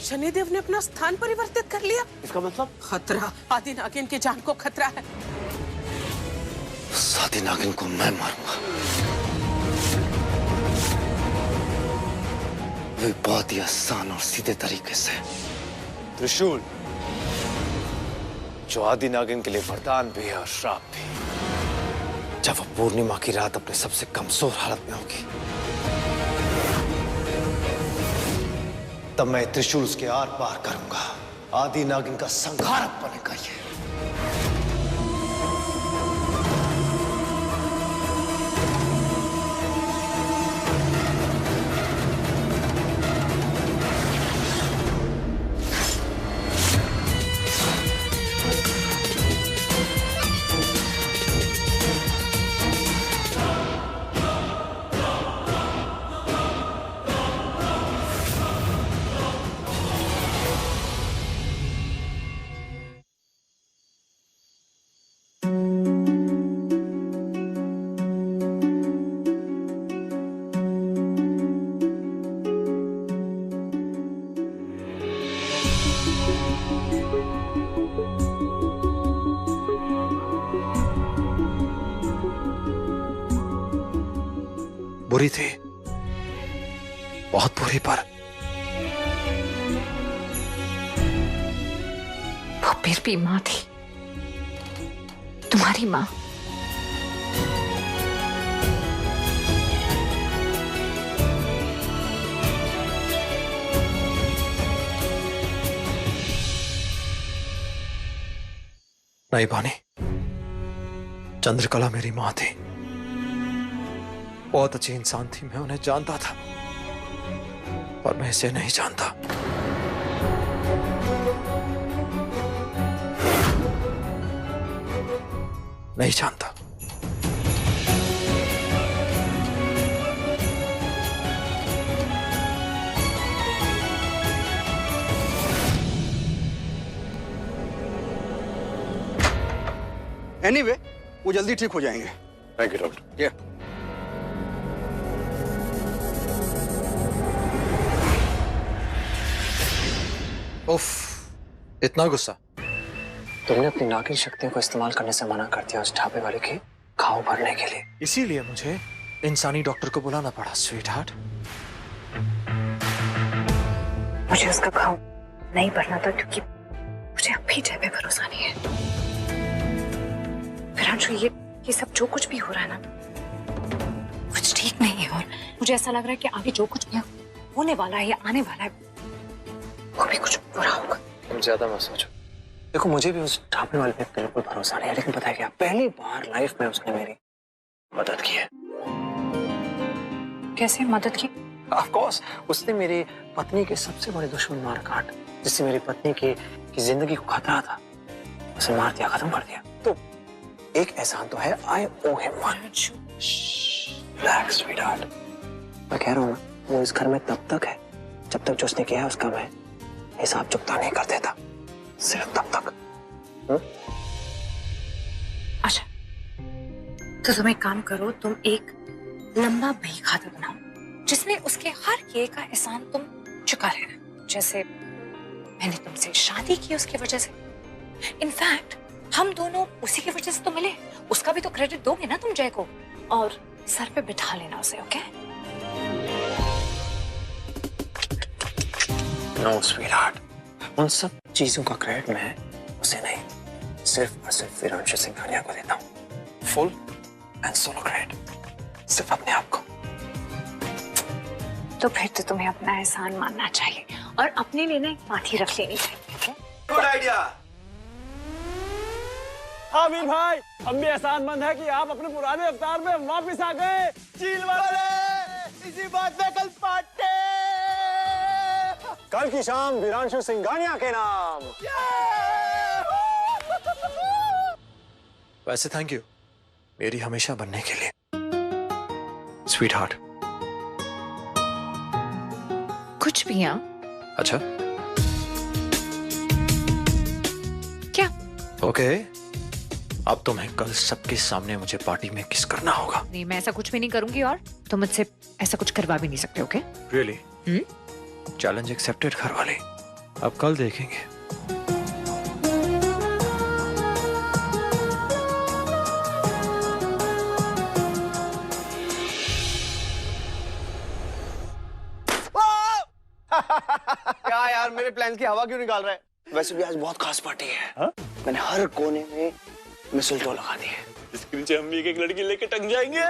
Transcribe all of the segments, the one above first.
शनिदेव ने अपना स्थान परिवर्तित कर लिया। इसका मतलब? खतरा, आदि नागिन की जान को खतरा है। आदि नागिन को मैं मारूंगा। वे बहुत ही आसान और सीधे तरीके से। त्रिशूल जो आदि नागिन के लिए वरदान भी है और श्राप भी। जब वो पूर्णिमा की रात अपने सबसे कमजोर हालत में होगी, तब मैं त्रिशूल उसके आर पार करूंगा। आदि नागिन का संहारक बनेगा ये। बुरी थी, बहुत बुरी, पर वो फिर भी माँ थी, तुम्हारी माँ। नहीं बानी, चंद्रकला मेरी माँ थी। बहुत अच्छी इंसान थी, मैं उन्हें जानता था, पर मैं इसे नहीं जानता। नहीं जानता। एनीवे, वो जल्दी ठीक हो जाएंगे। Thank you doctor. ये उफ, इतना गुस्सा। तुमने अपनी नागिन शक्तियों को इस्तेमाल करने से मना कर दिया उस ढाबे वाले के घाव भरने के लिए। इसीलिए मुझे इंसानी डॉक्टर को बुलाना पड़ा, स्वीट हार्ट। मुझे उसका घाव नहीं भरना था क्योंकि मुझे अब भी जय पे भरोसा नहीं है। विरांशु, ये सब जो कुछ भी हो रहा है ना, कुछ ठीक नहीं है। और मुझे ऐसा लग रहा है कि आगे जो कुछ भी होने वाला है या आने वाला है, वो भी कुछ बुरा होगा। तुम ज्यादा मत सोचो। देखो, मुझे भी उस ढाबे वाले पे बिल्कुल भरोसा नहीं है, लेकिन पता है क्या, पहली बार लाइफ में उसने मेरी मदद की है। कैसे मदद की? ऑफ कोर्स, उसने मेरी पत्नी के सबसे बड़े दुश्मन मार काट, जिससे मेरी पत्नी की जिंदगी को खतरा था, उसे मार दिया, खत्म कर दिया। तो एक एहसान तो है, आई ओ हिम वन। Relax sweetheart. मैं कह रहा हूँ ना, वो इस घर में तब तक है जब तक जो उसने किया है उसका मैं हिसाब चुकता नहीं कर देता, सिर्फ तब तक। अच्छा, तो तुम एक काम करो, तुम एक लंबा बही खाता बनाओ जिसमें उसके हर किए का एहसान तुम चुका लेना। जैसे मैंने तुमसे शादी की उसकी वजह से, इनफैक्ट हम दोनों उसी की वजह से तो मिले, उसका भी तो क्रेडिट दोगे ना तुम जय को, और सर पे बिठा लेना उसे। ओके? नो स्वीटहार्ट, उन सब चीजों का क्रेडिट मैं उसे नहीं, सिर्फ और सिर्फ विरांशु सिंघानिया को देता हूँ। फुल एंड सोलो क्रेडिट सिर्फ अपने आप को। तो फिर तो तुम्हें अपना एहसान मानना चाहिए और अपने लिए ना एक पाथी रख लेनी चाहिए। Good idea. हाँ वीर भाई, हम भी एहसानमंद है कि आप अपने पुराने अवतार में वापस आ गए। चील वाले, इसी बात में कल पार्टी। कल की शाम विरांशु सिंघानिया के नाम। वैसे थैंक यू मेरी हमेशा बनने के लिए, स्वीट हार्ट। कुछ भी। यहाँ अच्छा, क्या? ओके, अब तुम्हें कल सबके सामने मुझे पार्टी में किस करना होगा। नहीं, मैं ऐसा कुछ भी नहीं करूंगी और तुम मुझसे ऐसा कुछ करवा भी नहीं सकते। ओके? रियली? चैलेंज एक्सेप्टेड घर वाले। अब कल देखेंगे। क्या यार, मेरे प्लान्स की हवा क्यों निकाल रहा है? वैसे भी आज बहुत खास पार्टी है। हाँ? मैंने हर कोने में मिसलटो लगा दी है। इसके नीचे हम भी एक लड़की लेके टंग जाएंगे।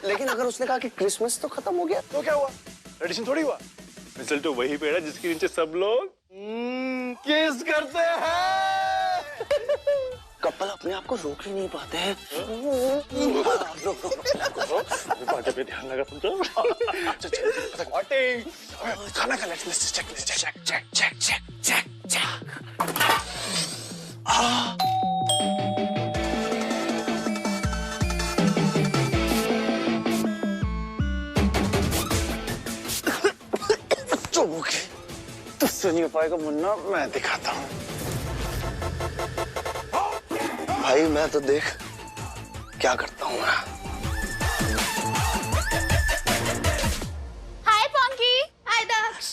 लेकिन अगर उसने कहा कि क्रिसमस तो खत्म हो गया तो क्या हुआ? ट्रेडिशन थोड़ी हुआ। मिसल तो वही पेड़ है जिसके नीचे सब लोग किस करते हैं। कपल अपने आप को रोक ही नहीं पाते हैं। पार्टी पे ध्यान लगा तुम तो। खाना खा, लेट्स चेक। तुझसे नहीं हो पाएगा मुन्ना, मैं दिखाता हूँ। भाई मैं तो देख क्या करता हूँ मैं। हाय पॉन्की, हाय दक्ष।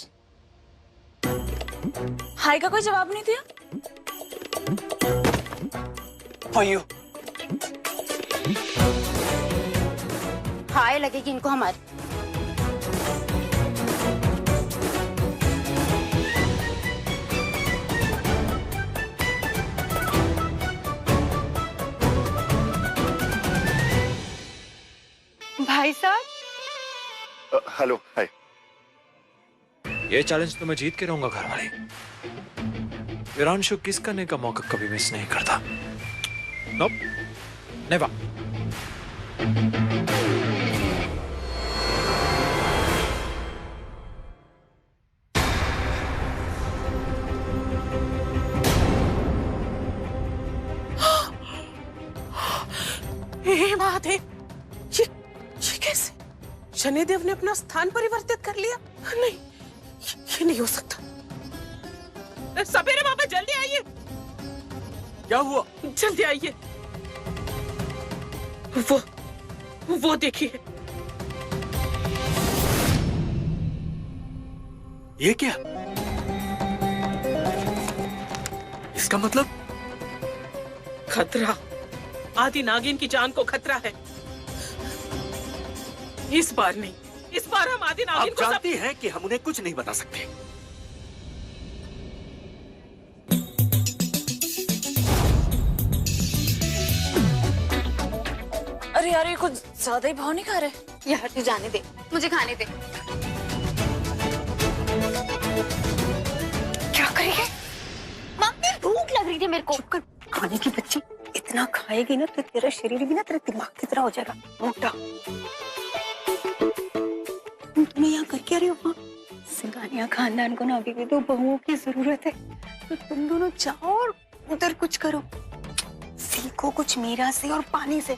हाय का कोई जवाब नहीं दिया। For you. हाय लगेगी इनको हमारी। भाई साहब। हेलो, हाय। ये चैलेंज तो मैं जीत के रहूंगा घर वाले। वीरांशु किस करने का मौका कभी मिस नहीं करता। नोप, नेवर। हे महादेव, ये कैसे? शनिदेव ने अपना स्थान परिवर्तित कर लिया? नहीं, ये नहीं हो सकता। सवेरे बाबा जल्दी आइए। क्या हुआ? जल्दी आइए। वो देखिए। ये क्या? इसका मतलब? खतरा। आदि नागिन की जान को खतरा है। इस बार नहीं, इस बार हम आदि नागिन आप को जानती हैं कि हम उन्हें कुछ नहीं बता सकते। अरे यार ये कुछ ज्यादा ही भाव नहीं खा रहे। यार तू जाने दे, मुझे खाने दे। क्या करेंगे? मम्मी भूख लग रही थी मेरे को। चुप कर, खाने की बच्ची। इतना खाएगी ना तो तेरा शरीर भी ना तेरे दिमाग की तरह हो जाएगा मोटा। तुम यहाँ कर क्या रहे हो? हाँ, सिंघानिया खानदान को ना अभी भी दो बहुओं की जरूरत है। तो तुम दोनों जाओ और उधर कुछ करो, सीखो कुछ मीरा से और पानी से।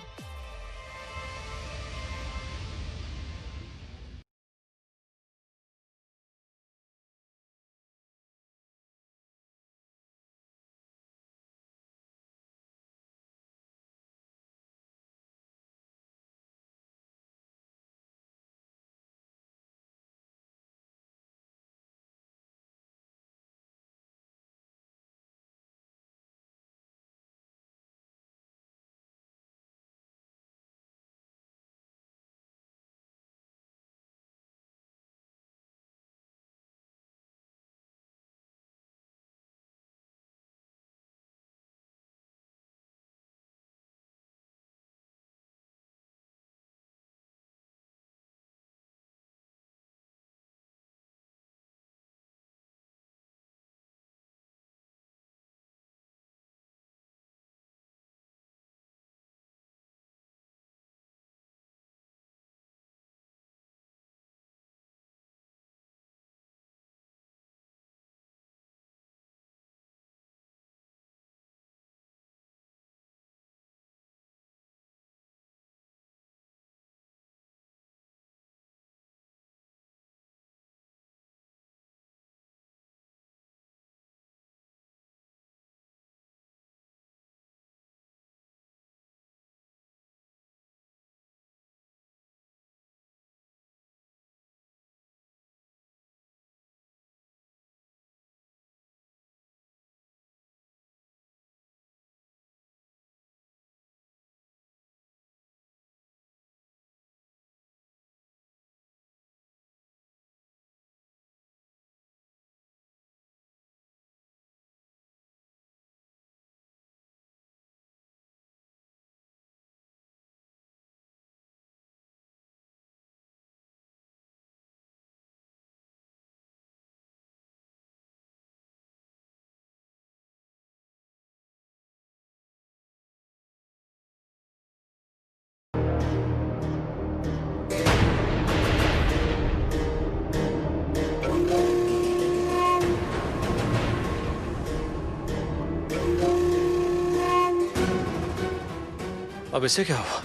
अब इसे क्या हुआ?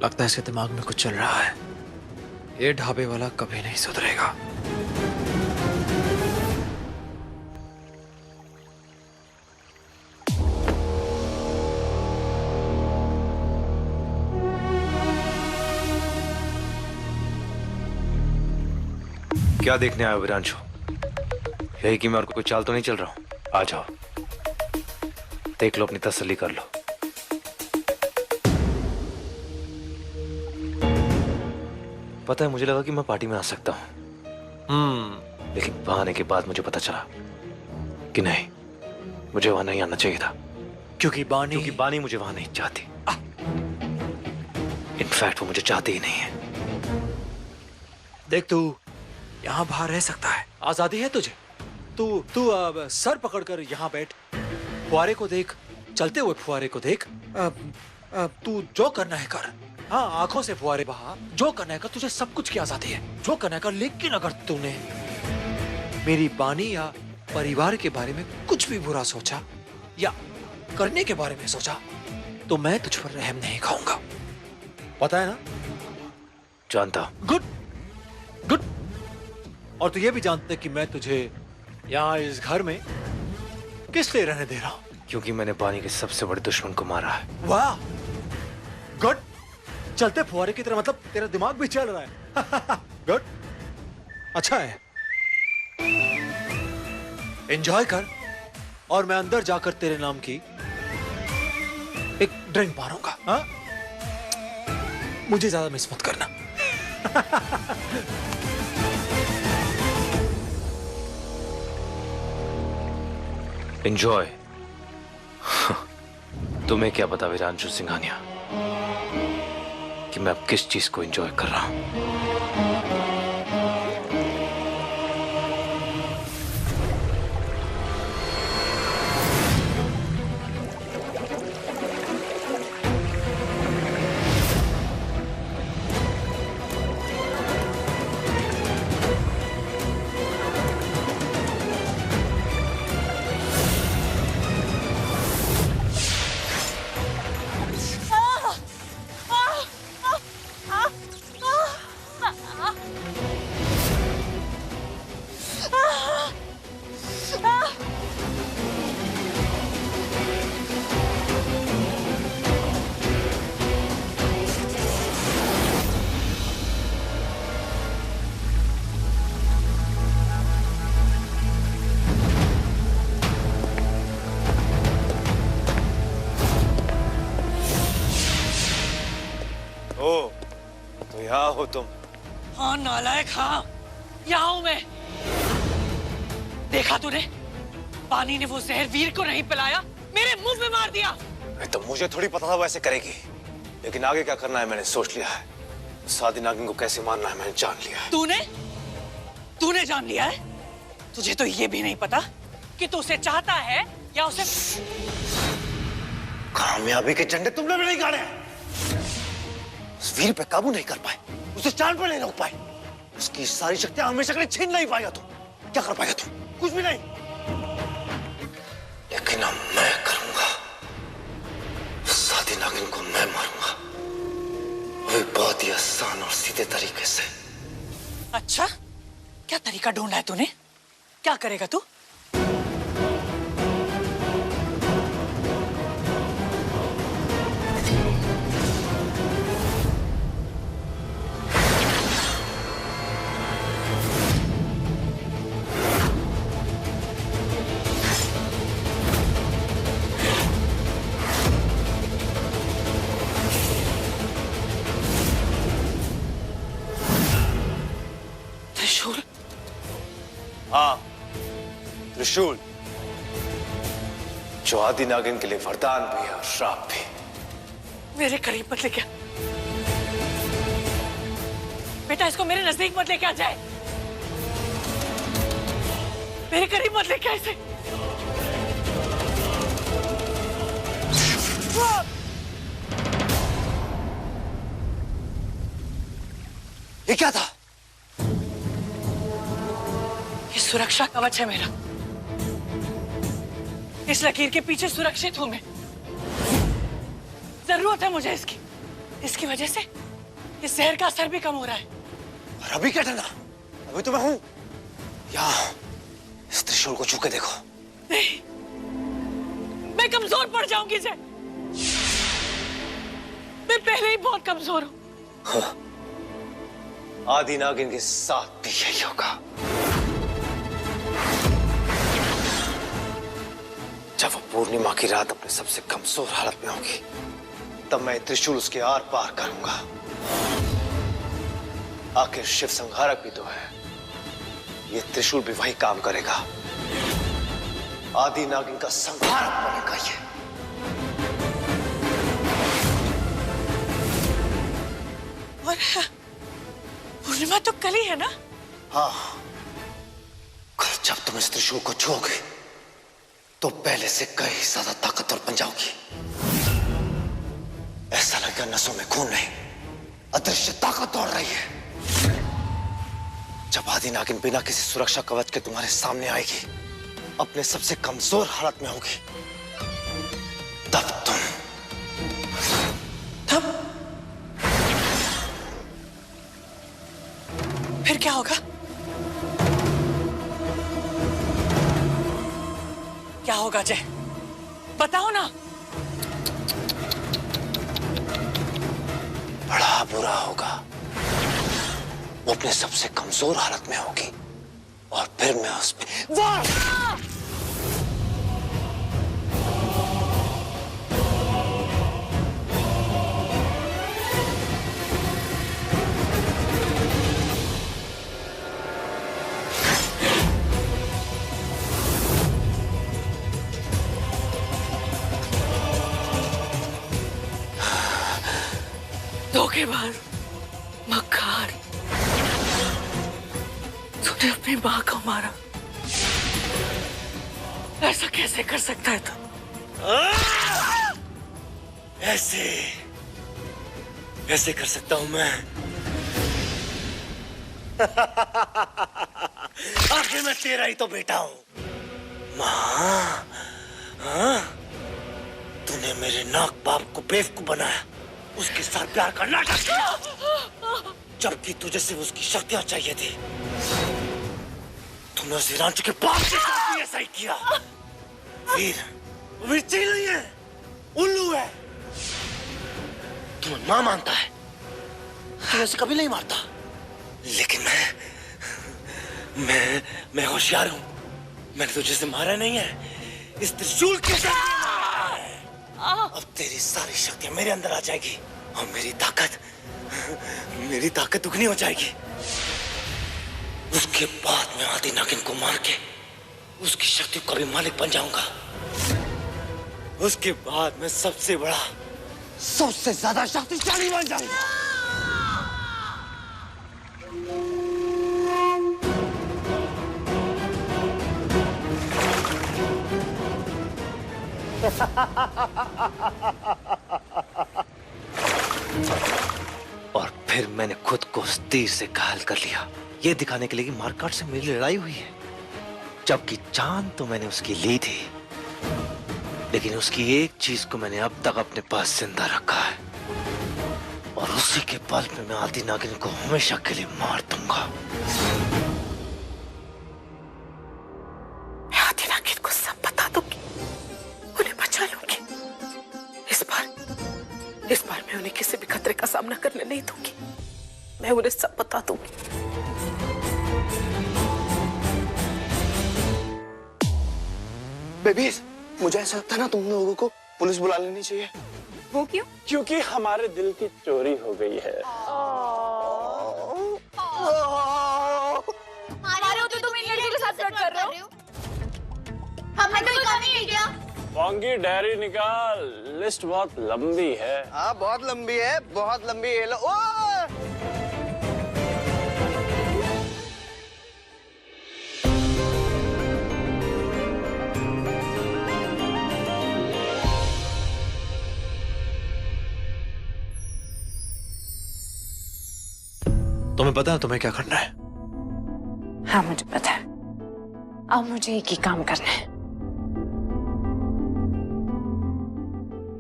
लगता है इसके दिमाग में कुछ चल रहा है। ये ढाबे वाला कभी नहीं सुधरेगा। क्या देखने आए हो वीरांशु? यही कि मैं और कोई चाल तो नहीं चल रहा हूं? आ जाओ, देख लो, अपनी तसल्ली कर लो। पता है, मुझे लगा कि मैं पार्टी में आ सकता हूं, लेकिन वहां आने के बाद मुझे पता चला कि नहीं, मुझे वहां नहीं आना चाहिए था। क्योंकि बानी मुझे वहां नहीं चाहती। इनफैक्ट वो मुझे चाहती ही नहीं है। देख, तू यहाँ बाहर रह सकता है, आजादी है तुझे। तू अब सर पकड़कर यहाँ बैठ, फुहारे को देख, चलते हुए फुहारे को देख। तू जो करना है कर। हाँ, आंखों से फुहारे बहा, जो करना है कर, तुझे सब कुछ की आजादी है, जो करना है कर। लेकिन अगर तूने मेरी बानी या परिवार के बारे में कुछ भी बुरा सोचा या करने के बारे में सोचा तो मैं तुझ पर रहम नहीं खाऊंगा, पता है ना? जानता हूं। Good good. और तू ये भी जानते कि मैं तुझे यहाँ इस घर में किस लिए रहने दे रहा हूं? क्योंकि मैंने बानी के सबसे बड़े दुश्मन को मारा है। वाह, गुड। चलते फुहारे की तरह, मतलब तेरा दिमाग भी चल रहा है। गुड, अच्छा है। एंजॉय कर, और मैं अंदर जाकर तेरे नाम की एक ड्रिंक मारूंगा। हाँ, मुझे ज्यादा मिस मत करना। एंजॉय? तुम्हें क्या पता वीरांशु सिंघानिया कि मैं अब किस चीज को एंजॉय कर रहा हूं। तो यहाँ हो तुम? हाँ नालायक, हाँ यहाँ हूं मैं। देखा तूने, पानी ने वो जहर वीर को नहीं पिलाया, मेरे मुंह में मार दिया। तो मुझे थोड़ी पता था वो ऐसे करेगी, लेकिन आगे क्या करना है मैंने सोच लिया है। सादी नागिन को कैसे मारना है मैंने जान लिया है। तूने जान लिया है? तुझे तो ये भी नहीं पता कि तू उसे चाहता है या उसे। कामयाबी के झंडे तुमने भी नहीं गाड़े। उस वीर पे काबू नहीं कर पाए, उसे चांद पर नहीं रोक पाए, उसकी सारी शक्तियां हमेशा के लिए छीन नहीं पाएगा तू। क्या कर पाएगा तू? कुछ भी नहीं। लेकिन अब मैं करूंगा, सादी नागिन को मैं मारूंगा, वही बहुत ही आसान और सीधे तरीके से। अच्छा, क्या तरीका ढूंढा है तूने? क्या करेगा तू? त्रिशूल? हाँ, त्रिशूल, जो आदि नागिन के लिए वरदान भी है और श्राप भी। मेरे करीब मत लेके आ बेटा, इसको मेरे नजदीक मत लेके आ जाए। मेरे करीब मत लेके आ इसे। ये क्या था? ये सुरक्षा कवच है मेरा। इस लकीर के पीछे सुरक्षित हूं मैं। जरूरत है मुझे इसकी। इसकी वजह से इस जहर का असर भी कम हो रहा है। और अभी क्या डरना, अभी तो मैं हूं यहाँ। इस त्रिशूल को छू के देखो। नहीं, मैं कमजोर पड़ जाऊंगी जय। मैं पहले ही बहुत कमजोर हूं। हाँ, आदि नागिन के साथ भी यही होगा। जब वो पूर्णिमा की रात अपने सबसे कमजोर हालत में होगी, तब मैं त्रिशूल उसके आर पार करूंगा। आखिर शिव संहारक भी तो है, ये त्रिशूल भी वही काम करेगा। आदि नागिन का संहारक बनेगा ये। और पूर्णिमा तो कल ही है ना? हाँ, कल जब तुम इस त्रिशूल को छूओगे तो पहले से कहीं ज्यादा ताकतवर बन जाओगी। ऐसा लगेगा नसों में खून नहीं, अदृश्य ताकत दौड़ रही है। जब आदि नागिन बिना किसी सुरक्षा कवच के तुम्हारे सामने आएगी, अपने सबसे कमजोर हालत में होगी, तब फिर क्या होगा? क्या होगा जय, बताओ ना। बड़ा बुरा होगा। वो अपने सबसे कमजोर हालत में होगी और फिर मैं उस पे धोखेबाज, मक्कार, तूने अपनी मां को मारा। ऐसा कैसे कर सकता है तू? ऐसे कर सकता हूं मैं। आखिर मैं तेरा ही तो बेटा हूं। मां, हाँ? तूने मेरे नाक बाप को बेवकूफ बनाया, उसके साथ प्यार का नाटक किया, जबकि तुझे सिर्फ उसकी शक्तियां चाहिए थी। तूने उस हिरांचू के बाप के साथ भी ऐसा ही किया। वीर चील नहीं है, उल्लू है। तुम्हें मां मानता है, तू ऐसे कभी नहीं मारता। लेकिन मैं होशियार हूं। मैंने तुझे से मारा नहीं है, इस त्रिशूल के साथ मारा है। अब तेरी सारी शक्तियां मेरे अंदर आ जाएगी और मेरी ताकत दुगनी हो जाएगी। उसके बाद मैं आदि नागिन को मार के उसकी शक्ति का भी मालिक बन जाऊंगा। उसके बाद मैं सबसे बड़ा, सबसे ज्यादा शक्तिशाली बन जाऊंगा। और फिर मैंने खुद को उस तीर से घायल कर लिया, ये दिखाने के लिए कि मारकाट से मेरी लड़ाई हुई है। जबकि जान तो मैंने उसकी ली थी, लेकिन उसकी एक चीज को मैंने अब तक अपने पास जिंदा रखा है, और उसी के बल पे मैं आदि नागिन को हमेशा के लिए मार दूंगा। मैं आदि नागिन को सब बता दूंगी, उन्हें बचा लूंगी। इस बार मैं उन्हें किसी भी खतरे का सामना करने नहीं दूंगी। मैं उन्हें सब बता दूंगी। बेबीज, मुझे ऐसा लगता है ना, तुम लोगों को पुलिस बुला लेनी चाहिए। वो क्यों? क्योंकि हमारे दिल की चोरी हो गई है। हमारे होते तुम इन लड़कियों के साथ फ्लर्ट कर रहे हो? हमने कोई काम नहीं किया। पोंगी डायरी निकाल, लिस्ट बहुत लंबी है। हाँ बहुत लंबी है, बहुत लंबी है। ओ! तुम्हें पता है तुम्हें क्या करना है? हाँ मुझे पता है। अब मुझे एक ही काम करना है।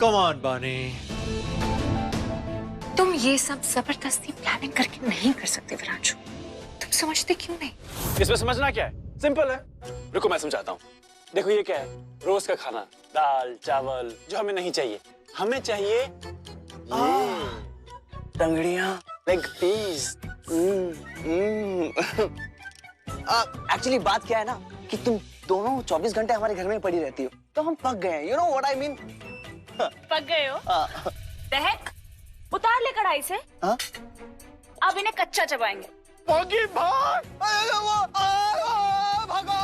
कम ऑन बानी। तुम ये सब जबरदस्ती प्लानिंग करके नहीं कर सकते विरांशु। तुम समझते क्यों नहीं? इसमें समझना क्या है? सिंपल है। रुको मैं समझाता हूँ। देखो ये क्या है, रोज का खाना, दाल चावल जो हमें नहीं चाहिए, हमें चाहिए टंगड़ियाँ, लेग पीस। एक्चुअली बात क्या है ना कि तुम दोनों 24 घंटे हमारे घर में पड़ी रहती हो, तो हम पक गए हैं। You know what I mean? पक गए हो? दहक, उतार ले कढ़ाई से। हाँ? अब इन्हें कच्चा चबाएंगे। पॉगी भाग! भागो!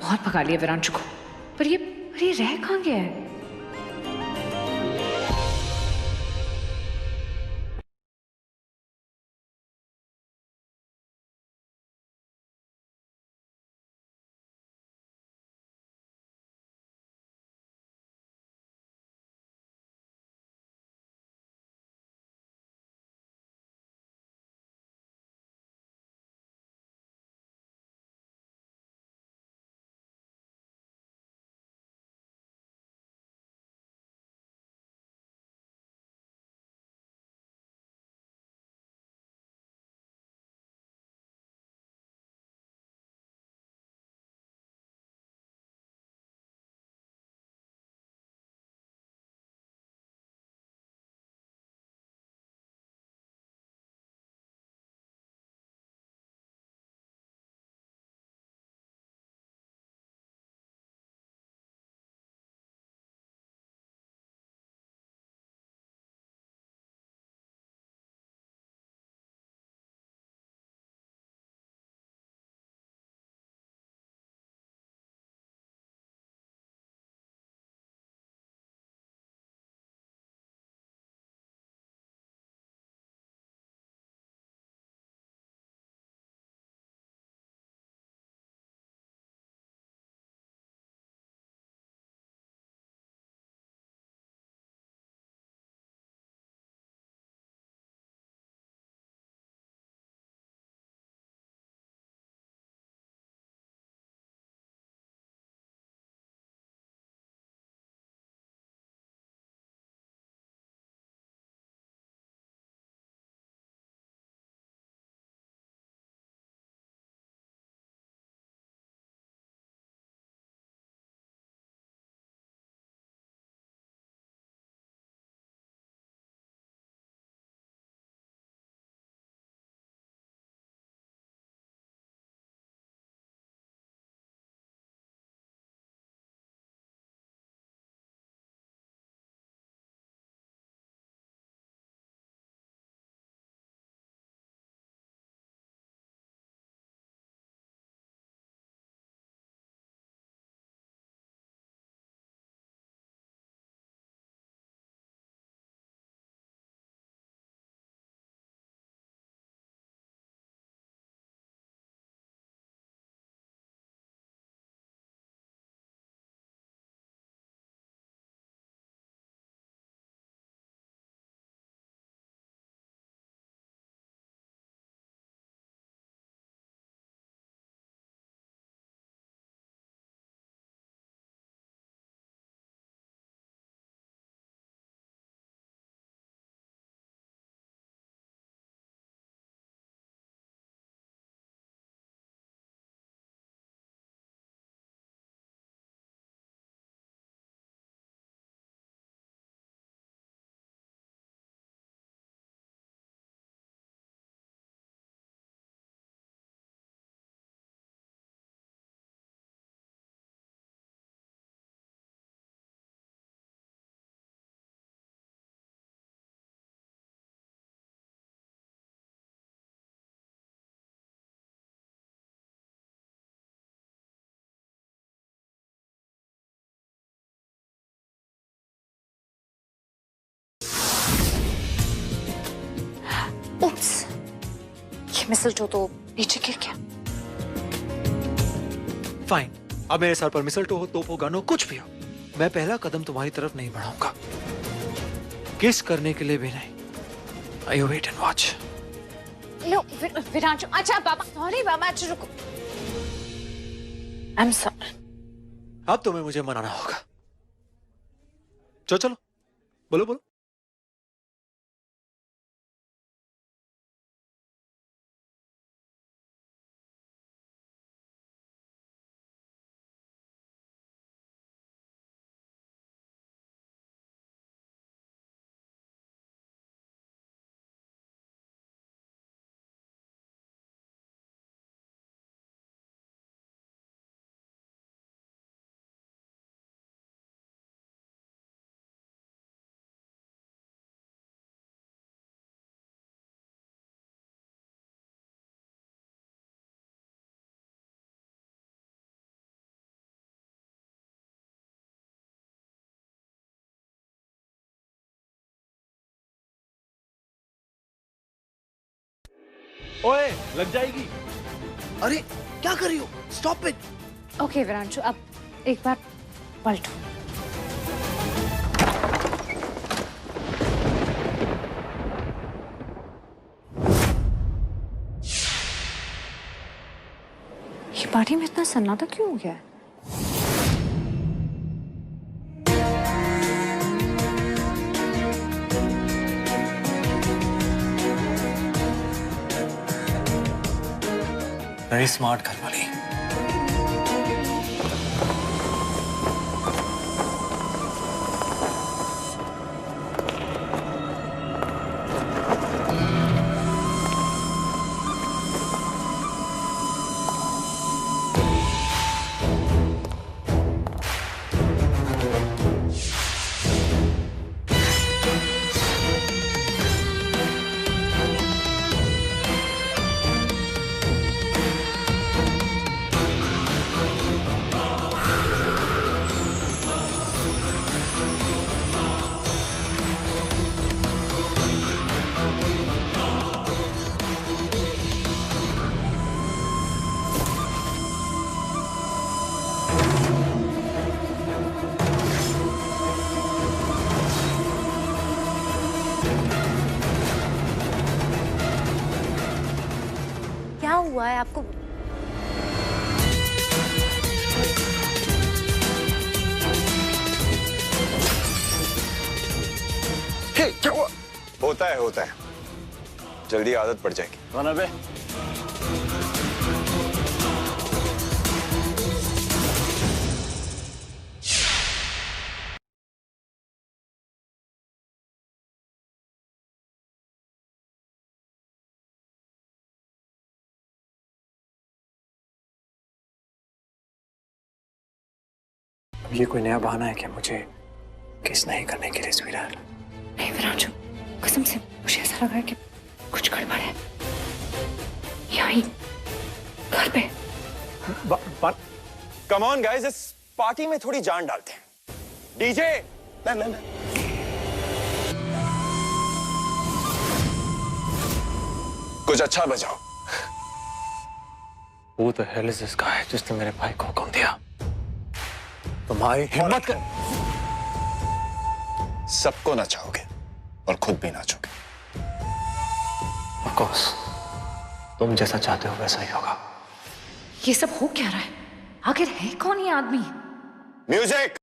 बहुत भगा लिया विरांशु को, पर ये रह कहाँ गया है? उप्स, ये मिसलटो तो नीचे गिर गया। फाइन, अब मेरे सर पर मिसलटो हो, तोप हो, गन हो, कुछ भी हो, मैं पहला कदम तुम्हारी तरफ नहीं बढ़ाऊंगा। किस करने के लिए भी नहीं। I wait and watch. लो विरांशु, अच्छा पापा, सॉरी पापा, अच्छा रुको। I am sorry. अब तुम्हें मुझे मनाना होगा। चलो बोलो बोलो। ओए, लग जाएगी। अरे क्या कर रही हो? Stop it. ओके विरांशु, अब एक बार पलटो। ये पार्टी में इतना सन्नाटा क्यों हो गया है? वेरी स्मार्ट घर वाली। क्या हुआ है आपको? हे, क्या हुआ? होता है। जल्दी आदत पड़ जाएगी। कौन है बे? अब ये कोई नया बहाना है क्या मुझे किस नहीं करने के लिए स्वीटहार्ट? नहीं विरांशु, कसम से मुझे ऐसा लगा है कि कुछ गड़बड़ है। यहीं घर पे। कम ऑन गाइस, इस पार्टी में थोड़ी जान डालते हैं। डीजे, मैं कुछ अच्छा बजाओ। Who the hell is this guy जिसने मेरे भाई को हुक्म दिया? तुम्हारी हिम्मत कर। सबको नचाओगे और खुद भी नाचोगे। Of course, तुम जैसा चाहते हो वैसा ही होगा। ये सब हो क्या रहा है? आखिर है कौन ये आदमी? म्यूजिक।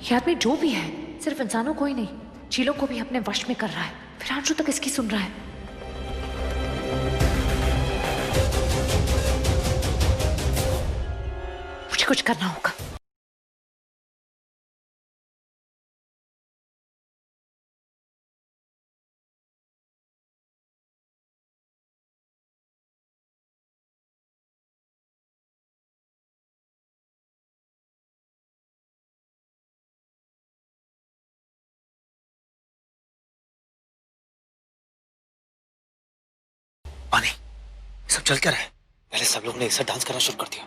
ये आदमी जो भी है सिर्फ इंसानों को ही नहीं, चीलों को भी अपने वश में कर रहा है। फिर आंशु तक इसकी सुन रहा है। मुझे कुछ करना होगा। पानी, ये सब चल क्या रहा है? पहले सब लोग ने एक साथ डांस करना शुरू कर दिया।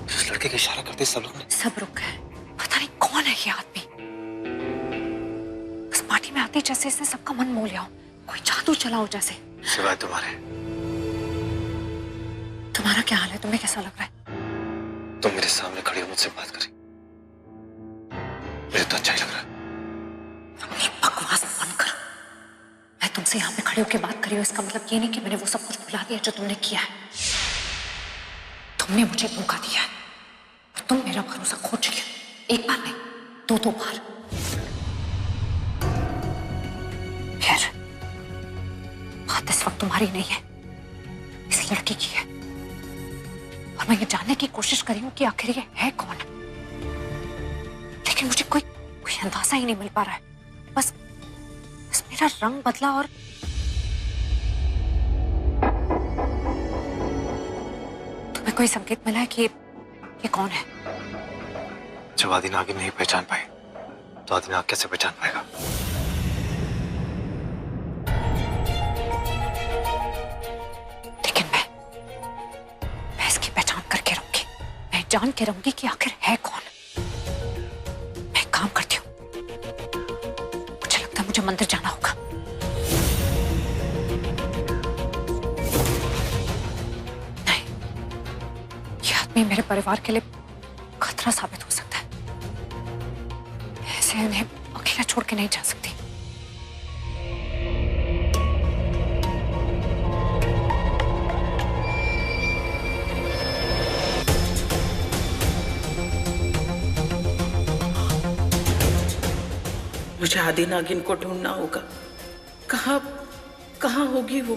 उस लड़के का इशारा करते सब लोग ने। सब रुक गए। पता नहीं कौन है ये आदमी। बस पार्टी में आते जैसे इसने सबका मन मोह लिया हो, कोई जादू चला हो जैसे। सिवाय तुम्हारे। तुम्हारा क्या हाल है? तुम्हें कैसा लग रहा है? तुम मेरे सामने खड़ी हो, मुझसे बात करी, मुझे तो अच्छा ही लग रहा है। अपनी बकवास बंद करो। मैं तुमसे यहाँ पे खड़े होकर बात करी हूँ, इसका मतलब ये नहीं कि मैंने वो सब कुछ भुला दिया जो तुमने किया है। तुमने मुझे धोखा दिया है और तुम मेरा भरोसा खो चुके हो। एक बार नहीं, दो बार। खैर, बात इस वक्त तुम्हारी नहीं है, इस लड़की की है। और मैं ये जानने की कोशिश करी हूँ कि आखिर ये है कौन, लेकिन मुझे कोई अंदाजा ही नहीं मिल पा रहा है। बस मेरा रंग बदला और तुम्हें कोई संकेत मिला है कि ये कौन है? जब आदि नागिन नहीं पहचान पाई तो आदि नाग कैसे पहचान पाएगा? लेकिन मैं इसकी पहचान करके रहूंगी। मैं जान के रहूंगी कि आखिर है कौन। मैं काम करती हूँ, मुझे लगता है मुझे मंदिर जाना होगा। नहीं, ये आदमी मेरे परिवार के लिए खतरा साबित हो सकता है। ऐसे इन्हें अकेला छोड़ के नहीं जा सकती। मुझे आदि नागिन को ढूंढना होगा। कहाँ होगी वो?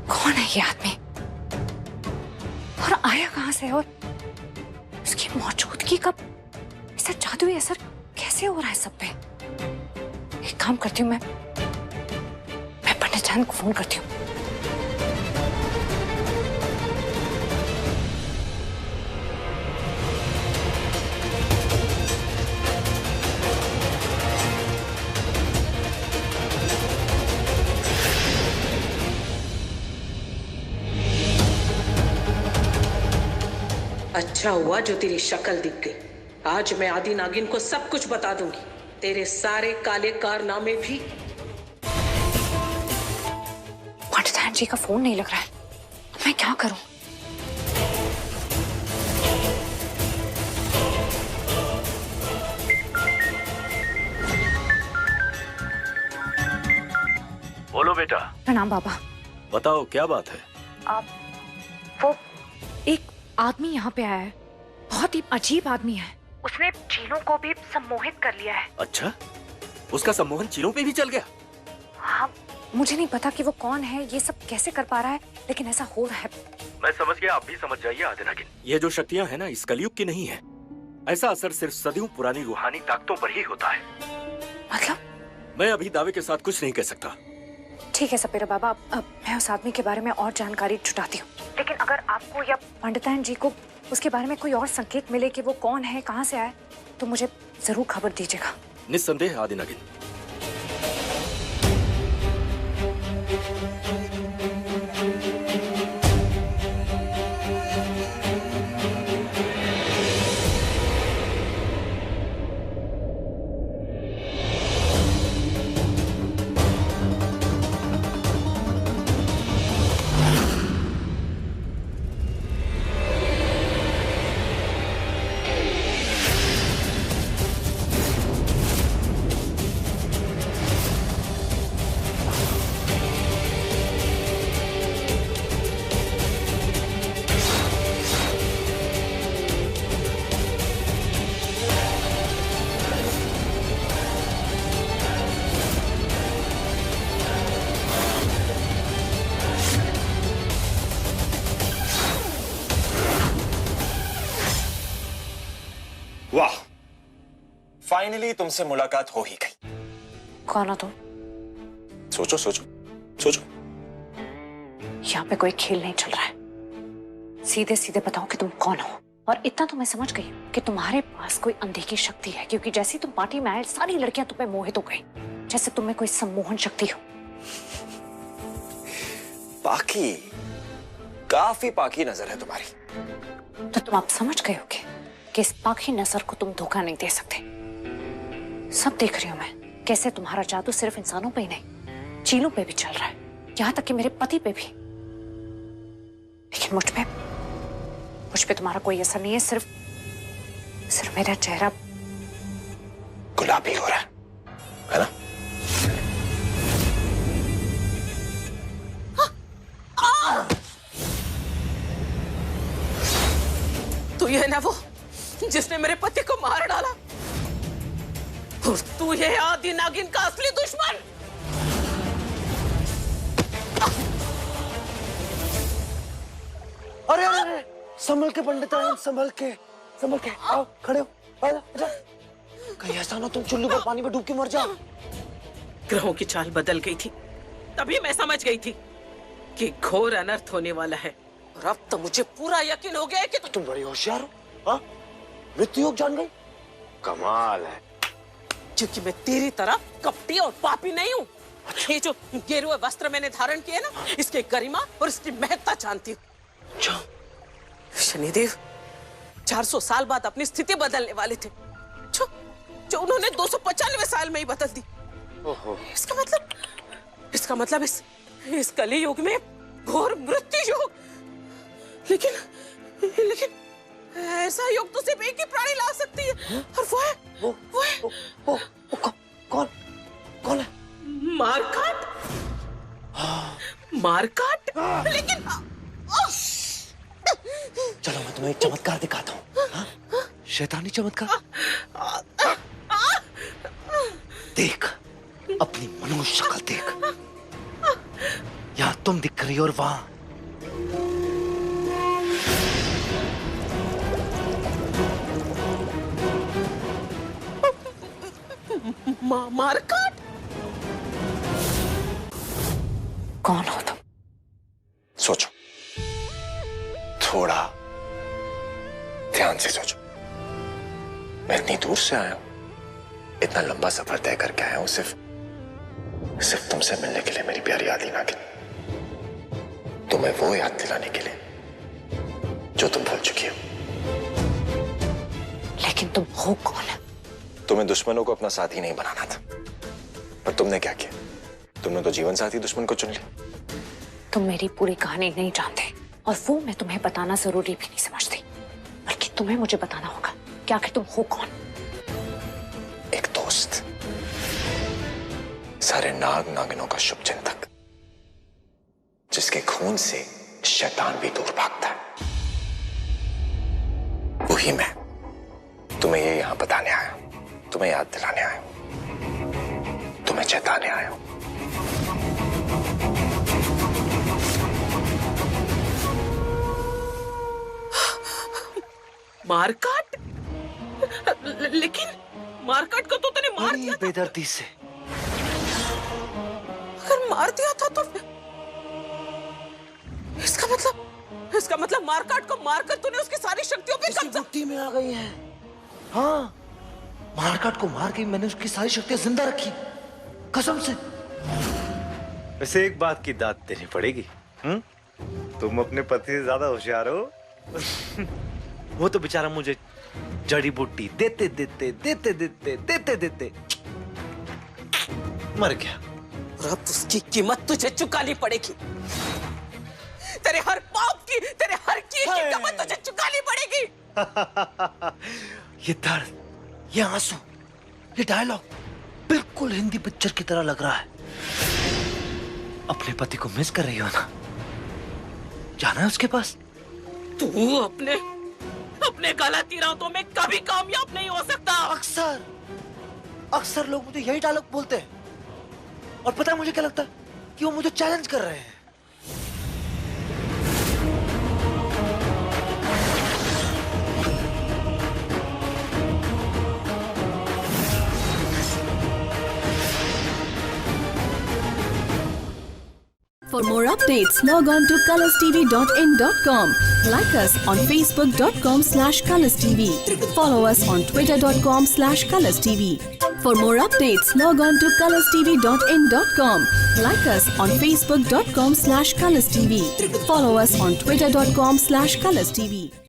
कौन है ये आदमी और आया कहां से, और उसकी मौजूदगी का ऐसा जादुई असर कैसे हो रहा है सब पे? एक काम करती हूँ, मैं पंडित जान को फोन करती हूँ। अच्छा हुआ जो तेरी शक्ल दिख गई। आज मैं आदि नागिन को सब कुछ बता दूंगी, तेरे सारे काले कारनामे भी। पंडित जी का फोन नहीं लग रहा है, मैं क्या करूं? बोलो बेटा। प्रणाम बाबा। बताओ क्या बात है? वो एक आदमी यहाँ पे आया है, बहुत ही अजीब आदमी है। उसने चीलों को भी सम्मोहित कर लिया है। अच्छा, उसका सम्मोहन चीलों पे भी चल गया? हाँ, मुझे नहीं पता कि वो कौन है, ये सब कैसे कर पा रहा है, लेकिन ऐसा हो रहा है। मैं समझ गया, आप भी समझ जाइए आदि नागिन। ये जो शक्तियाँ हैं ना, इस कलयुग की नहीं है। ऐसा असर सिर्फ सदियों पुरानी रूहानी ताकतों पर ही होता है। मतलब? मैं अभी दावे के साथ कुछ नहीं कह सकता। ठीक है सपेरा बाबा, अब मैं उस आदमी के बारे में और जानकारी जुटाती हूँ। लेकिन अगर आपको या पंडितायन जी को उसके बारे में कोई और संकेत मिले कि वो कौन है, कहाँ से आए, तो मुझे जरूर खबर दीजिएगा। निस्संदेह आदि नागिन। वाह, फाइनली तुमसे मुलाकात हो ही गई। कौन हो तुम? सोचो सोचो सोचो। यहाँ पे कोई खेल नहीं चल रहा है। सीधे सीधे बताओ कि तुम कौन हो। और इतना तो मैं समझ गई कि तुम्हारे पास कोई अनदेखी शक्ति है, क्योंकि जैसे तुम पार्टी में आए सारी लड़कियां तुम पे मोहित हो गई, जैसे तुम्हें कोई सम्मोहन शक्ति हो। पाकी, काफी पाकी नजर है तुम्हारी। तो तुम आप समझ गए होगे कि इस पाकी नजर को तुम धोखा नहीं दे सकते। सब देख रही हूं मैं, कैसे तुम्हारा जादू सिर्फ इंसानों पे ही नहीं, चीलों पे भी चल रहा है, यहां तक कि मेरे पति पे भी। लेकिन मुझ पे तुम्हारा कोई असर नहीं है। सिर्फ मेरा चेहरा गुलाबी हो रहा है ना? तू ये ना वो जिसने मेरे पति को मार डाला, और तू ये आदि नागिन का असली दुश्मन। अरे अरे अरे, संभल के पंडिताइन, संभल के आओ, खड़े हो, आजा। कहीं ऐसा ना तुम चुल्लू पर पानी में डूब के मर जाओ। ग्रहों की चाल बदल गई थी, तभी मैं समझ गई थी कि घोर अनर्थ होने वाला है। और अब तो मुझे पूरा यकीन हो गया है कि तुम बड़ी होशियार हो। हाँ, मृत्यु योग जान गई। कमाल है। क्योंकि मैं तेरी तरह कपटी और पापी नहीं हूँ। ये जो गेरुए वस्त्र मैंने धारण किए ना, इसके गरिमा और इसकी महत्ता जानती हूँ। शनिदेव 400 साल बाद अपनी स्थिति बदलने वाले थे, जो उन्होंने 295 साल में ही बदल दी। इसका मतलब इस कली युग में घोर मृत्यु योग। लेकिन ऐसा योग तो सिर्फ एक ही प्राणी ला सकती है, और वो है कौन है? मारकाट। लेकिन चलो मैं तुम्हें एक चमत्कार दिखाता हूँ। शैतानी चमत्कार। देख, अपनी मनुष्य शक्ल देख। यहाँ तुम दिख रही हो और वहां मारकाट। कौन हो तुम? सोचो, थोड़ा ध्यान से सोचो। मैं इतनी दूर से आया हूं, इतना लंबा सफर तय करके आया हूं, सिर्फ तुमसे मिलने के लिए, मेरी प्यारी आदि नागिन। तुम्हें वो याद दिलाने के लिए जो तुम भूल चुकी हो। लेकिन तुम हो कौन? तुम्हें दुश्मनों को अपना साथी नहीं बनाना था, पर तुमने क्या किया? तुमने तो जीवन साथी दुश्मन को चुन लिया। तुम मेरी पूरी कहानी नहीं जानते, और वो मैं तुम्हें बताना जरूरी भी नहीं समझती, बल्कि तुम्हें मुझे बताना होगा कि आखिर तुम हो कौन। एक दोस्त, सारे नाग नागिनों का शुभ चिंतक, जिसके खून से शैतान भी दूर भागता है। वही मैं तुम्हें ये यहां बताने आया हूं, तुम्हें याद दिलाने आया हूं, तुम्हें चेताने आया हूं। मारकाट? लेकिन मारकाट को तो तूने मार दिया था। बेदर्दी से। अगर मार दिया था तो इसका मतलब मारकाट को मारकर तूने उसकी सारी शक्तियों पे कब्जा में आ गई है। हाँ, मारकाट को मार के मैंने उसकी सारी शक्तियां जिंदा रखी, कसम से। वैसे एक बात की दाद देनी पड़ेगी। तुम अपने पति से ज्यादा होशियार हो। वो तो बेचारा मुझे जड़ी बूटी देते मर गया। और अब उसकी कीमत तुझे चुकानी पड़ेगी। तेरे हर पाप की, तेरे हर चीज की कीमत तुझे चुकानी पड़ेगी। ये दर्द, ये आंसू, ये डायलॉग बिल्कुल हिंदी पिक्चर की तरह लग रहा है। अपने पति को मिस कर रही हो ना? जाना है उसके पास? तू अपने गलत इरादों में कभी कामयाब नहीं हो सकता। अक्सर लोग मुझे यही डायलॉग बोलते हैं, और पता है मुझे क्या लगता है? कि वो मुझे चैलेंज कर रहे हैं। more updates, log on to colorstv.in.com. Like us on facebook.com/colorstv. Follow us on twitter.com/colorstv. For more updates, log on to colorstv.in.com. Like us on facebook.com/colorstv. Follow us on twitter.com/colorstv.